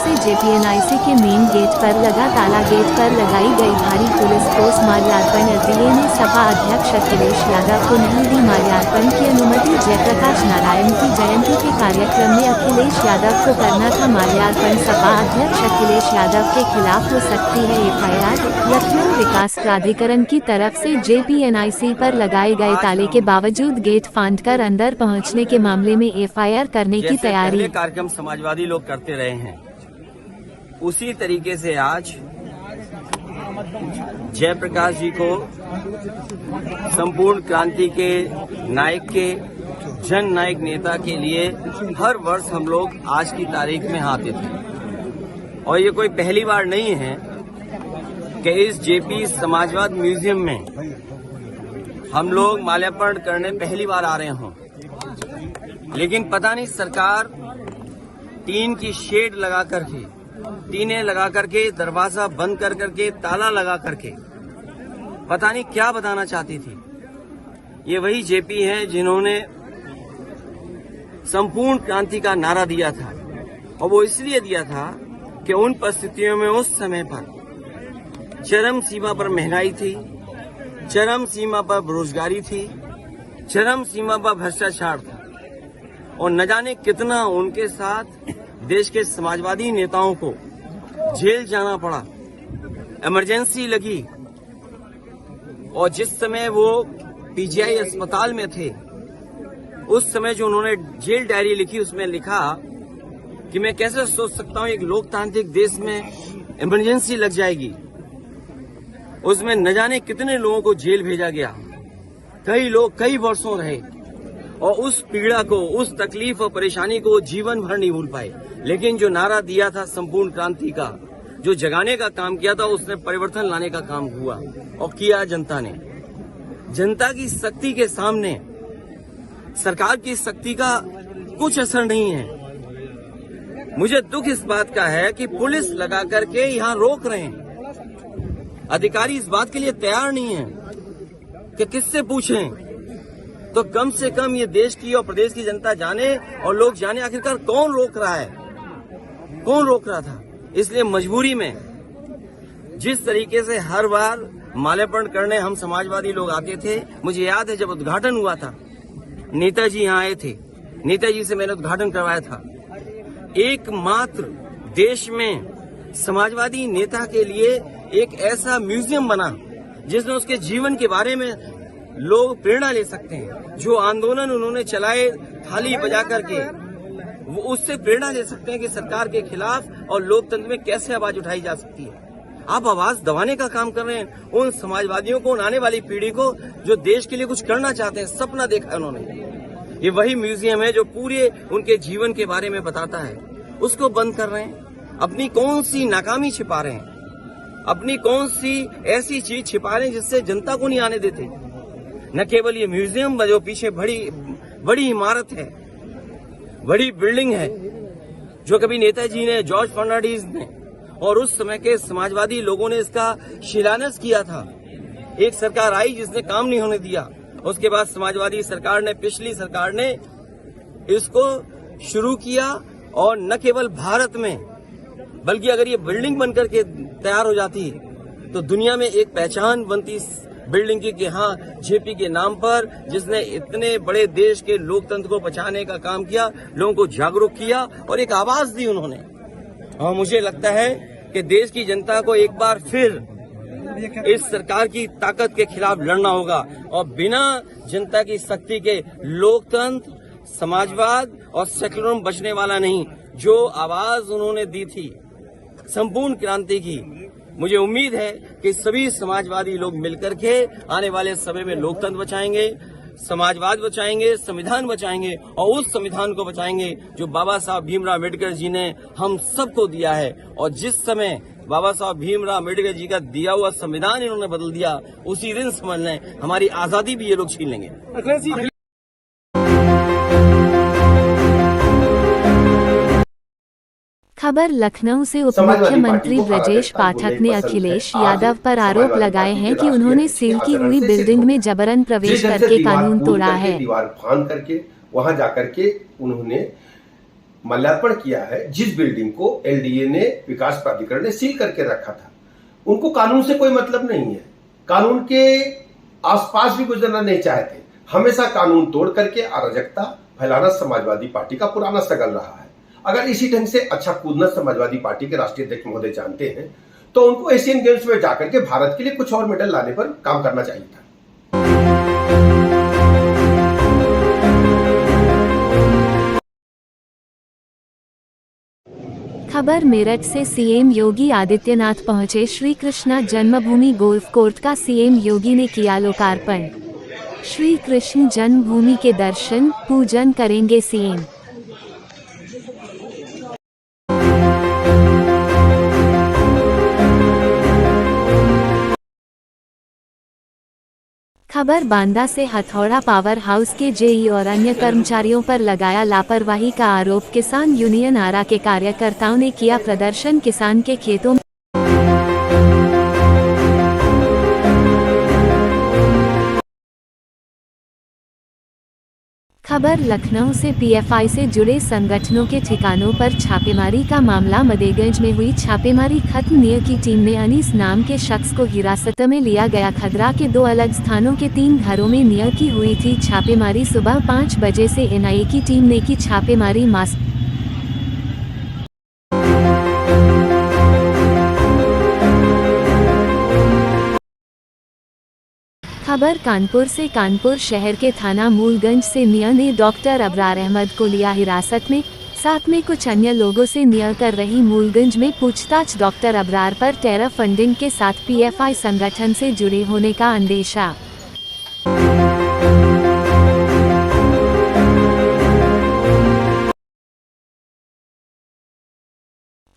से जेपीएनआईसी के main gate पर लगा ताला। गेट पर लगाई गई भारी पुलिस फोर्स। माल्यार्पण। एनडीए ने सपा अध्यक्ष अखिलेश यादव को नहीं दी माल्यार्पण की अनुमति। जयप्रकाश नारायण की जयंती के कार्यक्रम में अखिलेश यादव को करना था माल्यार्पण। सपा अध्यक्ष अखिलेश यादव के खिलाफ हो सकती है एफआईआर। लखनऊ विकास प्राधिकरण की तरफ से जेपीएनआईसी पर लगाए गए ताले के बावजूद गेट फांदकर अंदर पहुंचने के मामले में एफआईआर करने की तैयारी। कार्यक्रम समाजवादी लोग करते रहे हैं, उसी तरीके से आज जयप्रकाश जी को संपूर्ण क्रांति के नायक के जन नायक नेता के लिए हर वर्ष हम लोग आज की तारीख में आते थे। और ये कोई पहली बार नहीं है कि इस जेपी समाजवाद म्यूजियम में हम लोग माल्यार्पण करने पहली बार आ रहे हों। लेकिन पता नहीं सरकार टीन की शेड लगा करके, टीनें लगा करके, दरवाजा बंद कर करके, ताला लगा करके पता नहीं क्या बताना चाहती थी। ये वही जेपी हैं जिन्होंने संपूर्ण क्रांति का नारा दिया था, और वो इसलिए दिया था कि उन परिस्थितियों में उस समय पर चरम सीमा पर महंगाई थी, चरम सीमा पर बेरोजगारी थी, चरम सीमा पर भ्रष्टाचार था, और न जाने कितना उनके साथ देश के समाजवादी नेताओं को जेल जाना पड़ा, इमरजेंसी लगी। और जिस समय वो पीजीआई अस्पताल में थे, उस समय जो उन्होंने जेल डायरी लिखी, उसमें लिखा कि मैं कैसे सोच सकता हूं एक लोकतांत्रिक देश में इमरजेंसी लग जाएगी। उसमें न जाने कितने लोगों को जेल भेजा गया, कई लोग कई वर्षों रहे, और उस पीड़ा को, उस तकलीफ और परेशानी को जीवन भर नहीं भूल पाए। लेकिन जो नारा दिया था संपूर्ण क्रांति का, जो जगाने का काम किया था, उसने परिवर्तन लाने का काम हुआ, और किया जनता ने। जनता की शक्ति के सामने सरकार की शक्ति का कुछ असर नहीं है। मुझे दुख इस बात का है कि पुलिस लगा करके यहाँ रोक रहे हैं। अधिकारी इस बात के लिए तैयार नहीं है कि किससे पूछें। तो कम से कम ये देश की और प्रदेश की जनता जाने और लोग जाने आखिरकार कौन रोक रहा है, कौन रोक रहा था। इसलिए मजबूरी में जिस तरीके से हर बार माल्यार्पण करने हम समाजवादी लोग आते थे, मुझे याद है जब उद्घाटन हुआ था, नेताजी यहाँ आए थे, नेताजी से मैंने उद्घाटन करवाया था। एकमात्र देश में समाजवादी नेता के लिए एक ऐसा म्यूजियम बना जिसमें उसके जीवन के बारे में लोग प्रेरणा ले सकते हैं। जो आंदोलन उन्होंने चलाए थाली बजा करके, वो उससे प्रेरणा ले सकते हैं कि सरकार के खिलाफ और लोकतंत्र में कैसे आवाज उठाई जा सकती है। आप आवाज दबाने का काम कर रहे हैं उन समाजवादियों को, उन आने वाली पीढ़ी को जो देश के लिए कुछ करना चाहते हैं, सपना देखा है उन्होंने। ये वही म्यूजियम है जो पूरे उनके जीवन के बारे में बताता है, उसको बंद कर रहे हैं। अपनी कौन सी नाकामी छिपा रहे हैं, अपनी कौन सी ऐसी चीज छिपा रहे हैं जिससे जनता को नहीं आने देते। न केवल ये म्यूजियम जो पीछे बड़ी इमारत है, बड़ी बिल्डिंग है, जो कभी नेताजी ने, जॉर्ज फर्नांडिस ने और उस समय के समाजवादी लोगों ने इसका शिलान्यास किया था। एक सरकार आई जिसने काम नहीं होने दिया, उसके बाद समाजवादी सरकार ने, पिछली सरकार ने इसको शुरू किया। और न केवल भारत में, बल्कि अगर ये बिल्डिंग बनकर के तैयार हो जाती तो दुनिया में एक पहचान बनती बिल्डिंग की कि हाँ, जेपी के नाम पर जिसने इतने बड़े देश के लोकतंत्र को बचाने का काम किया, लोगों को जागरूक किया और एक आवाज दी उन्होंने। और मुझे लगता है कि देश की जनता को एक बार फिर इस सरकार की ताकत के खिलाफ लड़ना होगा, और बिना जनता की शक्ति के लोकतंत्र, समाजवाद और सेक्युलरिज्म बचने वाला नहीं। जो आवाज उन्होंने दी थी संपूर्ण क्रांति की, मुझे उम्मीद है कि सभी समाजवादी लोग मिलकर के आने वाले समय में लोकतंत्र बचाएंगे, समाजवाद बचाएंगे, संविधान बचाएंगे, और उस संविधान को बचाएंगे जो बाबा साहब भीमराव अम्बेडकर जी ने हम सबको दिया है। और जिस समय बाबा साहब भीमराव अम्बेडकर जी का दिया हुआ संविधान इन्होंने बदल दिया, उसी दिन समझ लें हमारी आजादी भी ये लोग छीन लेंगे। खबर लखनऊ से। उप मुख्यमंत्री ब्रजेश पाठक ने अखिलेश यादव पर आरोप लगाए हैं कि उन्होंने सील की हुई बिल्डिंग में जबरन प्रवेश करके कानून तोड़ा है। दीवार फांद करके वहां जाकर के उन्होंने माल्यार्पण किया है, जिस बिल्डिंग को एलडीए ने, विकास प्राधिकरण ने सील करके रखा था, उनको कानून से कोई मतलब नहीं है, कानून के आसपास भी गुजरना नहीं चाहते। हमेशा कानून तोड़ करके अराजकता फैलाना समाजवादी पार्टी का पुराना स्ट्रगल रहा है। अगर इसी ढंग से अच्छा कूदना समाजवादी पार्टी के राष्ट्रीय अध्यक्ष महोदय जानते हैं तो उनको एशियन गेम्स में जाकर के भारत के लिए कुछ और मेडल लाने पर काम करना चाहिए था। खबर मेरठ से सीएम योगी आदित्यनाथ पहुंचे श्री कृष्णा जन्मभूमि गोल्फ कोर्ट का सीएम योगी ने किया लोकार्पण। श्री कृष्ण जन्मभूमि के दर्शन पूजन करेंगे सीएम। खबर बांदा से हथौड़ा पावर हाउस के जेई और अन्य कर्मचारियों पर लगाया लापरवाही का आरोप। किसान यूनियन आरा के कार्यकर्ताओं ने किया प्रदर्शन। किसान के खेतों में खबर लखनऊ से पीएफआई से जुड़े संगठनों के ठिकानों पर छापेमारी का मामला। मदेगंज में हुई छापेमारी खत्म। निया की टीम ने अनीस नाम के शख्स को हिरासत में लिया गया। खदरा के 2 अलग स्थानों के 3 घरों में निया की हुई थी छापेमारी। सुबह 5 बजे से एनआईए की टीम ने की छापेमारी। मास्क खबर कानपुर से। कानपुर शहर के थाना मूलगंज से निया ने डॉक्टर अबरार अहमद को लिया हिरासत में, साथ में कुछ अन्य लोगों से निया कर रही मूलगंज में पूछताछ। डॉक्टर अबरार पर टेरर फंडिंग के साथ पीएफआई संगठन से जुड़े होने का अंदेशा।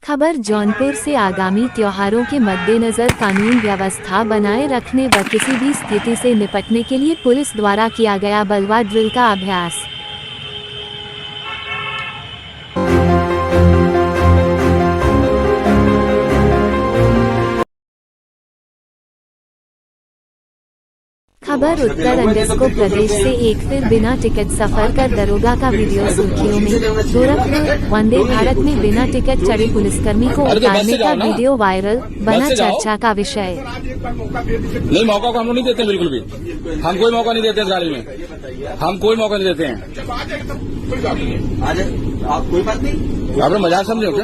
खबर जौनपुर से। आगामी त्योहारों के मद्देनजर कानून व्यवस्था बनाए रखने व किसी भी स्थिति से निपटने के लिए पुलिस द्वारा किया गया बलवा ड्रिल का अभ्यास। खबर उत्तर अंडस्को प्रदेश से। एक फिर बिना टिकट सफर कर दरोगा का वीडियो सुर्खियों में। गोरखपुर वंदे भारत में बिना टिकट चढ़े पुलिसकर्मी को उतारने का वीडियो वायरल, बना चर्चा का विषय। नहीं, मौका को हम लोग नहीं देते, बिल्कुल भी हम कोई मौका नहीं देते इस गाड़ी में, हम कोई मौका नहीं देते हैं। आप कोई बात नहीं, आप लोग मजाक समझो क्या?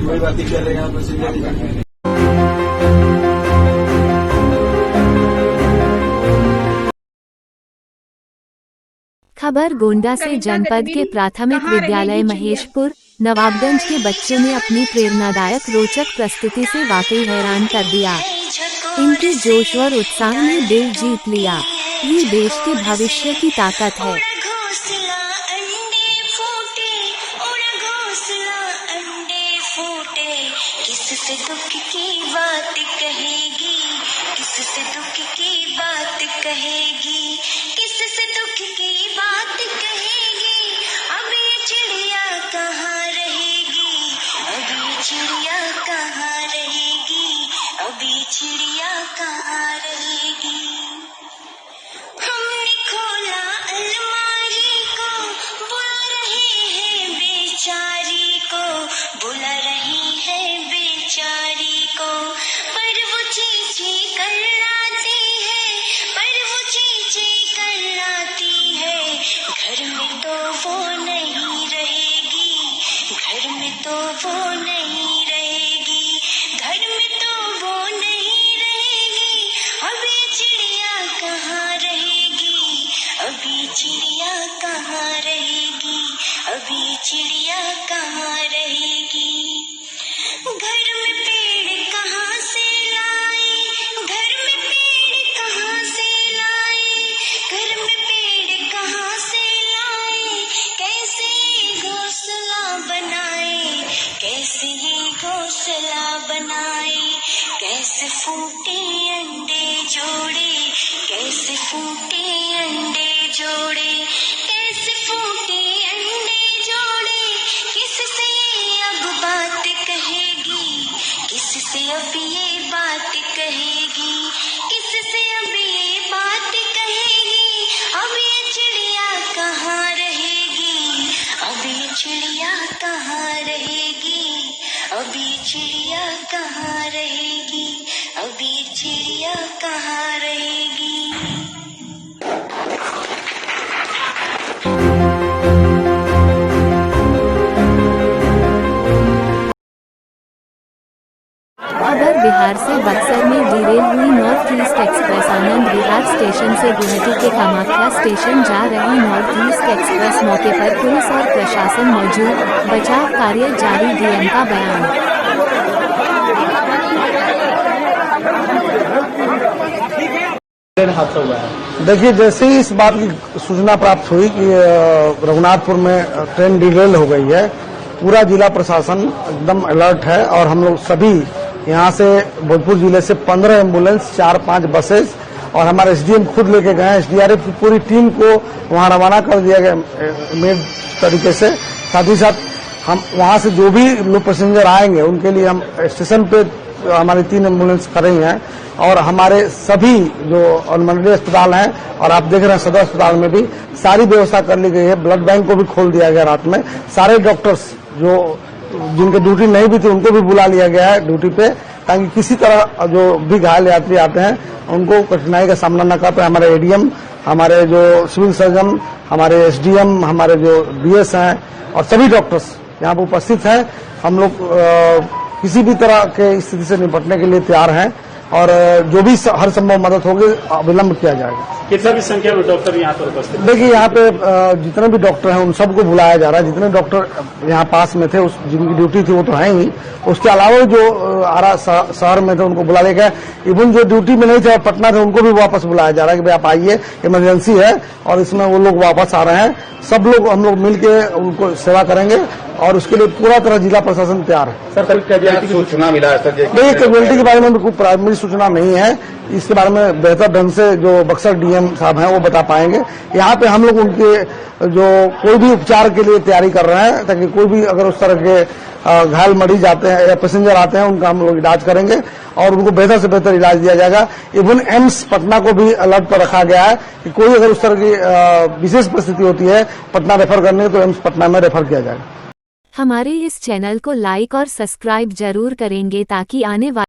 कोई बात नहीं कर रहे हैं। खबर गोंडा से। जनपद के प्राथमिक विद्यालय महेशपुर नवाबगंज के बच्चों ने अपनी प्रेरणादायक रोचक प्रस्तुति से वाकई हैरान कर दिया। इनके जोश और उत्साह ने दिल जीत लिया। ये देश के भविष्य की ताकत है। किससे दुख की बात कहेगी, किससे दुख की बात कहेगी, किससे दुख की बात कहेगी। अब ये चिड़िया कहाँ रहेगी, अब ये चिड़िया कहाँ रहेगी, अब ये चिड़िया कहाँ रहेगी। हमने खोला अलमारी को, बुला रहे हैं बेचारी को, बुला रही है बेचारी को। पर वो चींची करलाती है, पर वो चींची करलाती है। घर में तो वो नहीं रहेगी, घर में तो वो नहीं रहेगी, घर में तो वो नहीं रहेगी। अब ये चिड़िया कहाँ रहेगी, अब ये चिड़िया कहाँ रहेगी, अब ये चिड़िया कहाँ रहेगी। घर में पेड़ कहाँ से लाई, घर में पेड़ कहाँ से लाई, घर में पेड़ कहाँ से लाई। कैसे ये घोंसला बनाए, कैसे ये घोंसला बनाए। कैसे फूटे अंडे जोड़े, कैसे फूटे अंडे जोड़े, कैसे फूटे अंडे जोड़े। किससे अब बात कहेगी, किससे अब ये बात कहेगी, किससे अब ये बात कहेगी। अब ये बिहार से बक्सर में डिरेल हुई north east express Anand Vihar station से गुवाहाटी के कामाख्या स्टेशन जा रही नॉर्थ ईस्ट एक्सप्रेस। मौके पर पुलिस और प्रशासन मौजूद, बचाव कार्य जारी। डीएम का बयान। हादसा हुआ है। देखिए, जैसे ही इस बात की सूचना प्राप्त हुई कि रघुनाथपुर में ट्रेन डिरेल हो गई है, पूरा जिला प्रशासन एकदम अलर्ट है और हम लोग सभी यहाँ से भोजपुर जिले से 15 एम्बुलेंस, 4-5 बसेस और हमारे एसडीएम खुद लेके गए। एसडीआरएफ की पूरी टीम को वहाँ रवाना कर दिया गया मेड तरीके से। साथ ही साथ हम वहाँ से जो भी लोग पैसेंजर आएंगे उनके लिए हम स्टेशन पे हमारी 3 एम्बुलेंस खड़ी हैं और हमारे सभी जो अनुमंडलीय अस्पताल हैं और आप देख रहे हैं सदर अस्पताल में भी सारी व्यवस्था कर ली गई है। ब्लड बैंक को भी खोल दिया गया रात में। सारे डॉक्टर्स जो जिनके ड्यूटी नहीं भी थी उनको भी बुला लिया गया है ड्यूटी पे, ताकि किसी तरह जो भी घायल यात्री आते हैं उनको कठिनाई का सामना न कर पाए। हमारे एडीएम, हमारे जो सिविल सर्जन, हमारे एसडीएम, हमारे जो बीएस हैं और सभी डॉक्टर्स यहाँ पर उपस्थित हैं। हम लोग किसी भी तरह के स्थिति से निपटने के लिए तैयार हैं और जो भी हर संभव मदद होगी विलंब किया जाएगा। कितना भी संख्या में डॉक्टर यहाँ पर उपस्थित? देखिए, यहाँ पे जितने भी डॉक्टर हैं उन सबको बुलाया जा रहा है। जितने डॉक्टर यहाँ पास में थे, जिनकी ड्यूटी थी वो तो है ही, उसके अलावा जो आरा शहर में थे उनको बुला लिया गया। इवन जो ड्यूटी में नहीं थे और पटना थे उनको भी वापस बुलाया जा रहा है कि भाई आप आइए, इमरजेंसी है। और इसमें वो लोग वापस आ रहे हैं। सब लोग हम लोग मिलके उनको सेवा करेंगे और उसके लिए पूरा तरह जिला प्रशासन तैयार है। सर, कल कैजुअलिटी की सूचना मिला है सर? नहीं, कैजुअलिटी के बारे में कोई प्राइमरी सूचना नहीं है। इसके बारे में बेहतर ढंग से जो बक्सर डीएम साहब हैं वो बता पाएंगे। यहाँ पे हम लोग उनके जो कोई भी उपचार के लिए तैयारी कर रहे हैं, ताकि कोई भी अगर उस तरह के घायल मरीज आते हैं या पैसेंजर आते हैं उनका हम लोग इलाज करेंगे और उनको बेहतर से बेहतर इलाज दिया जाएगा। इवन एम्स पटना को भी अलर्ट पर रखा गया है कि कोई अगर उस तरह की विशेष परिस्थिति होती है पटना रेफर करने तो एम्स पटना में रेफर किया जाएगा। हमारे इस चैनल को लाइक और सब्सक्राइब जरूर करेंगे ताकि आने वाले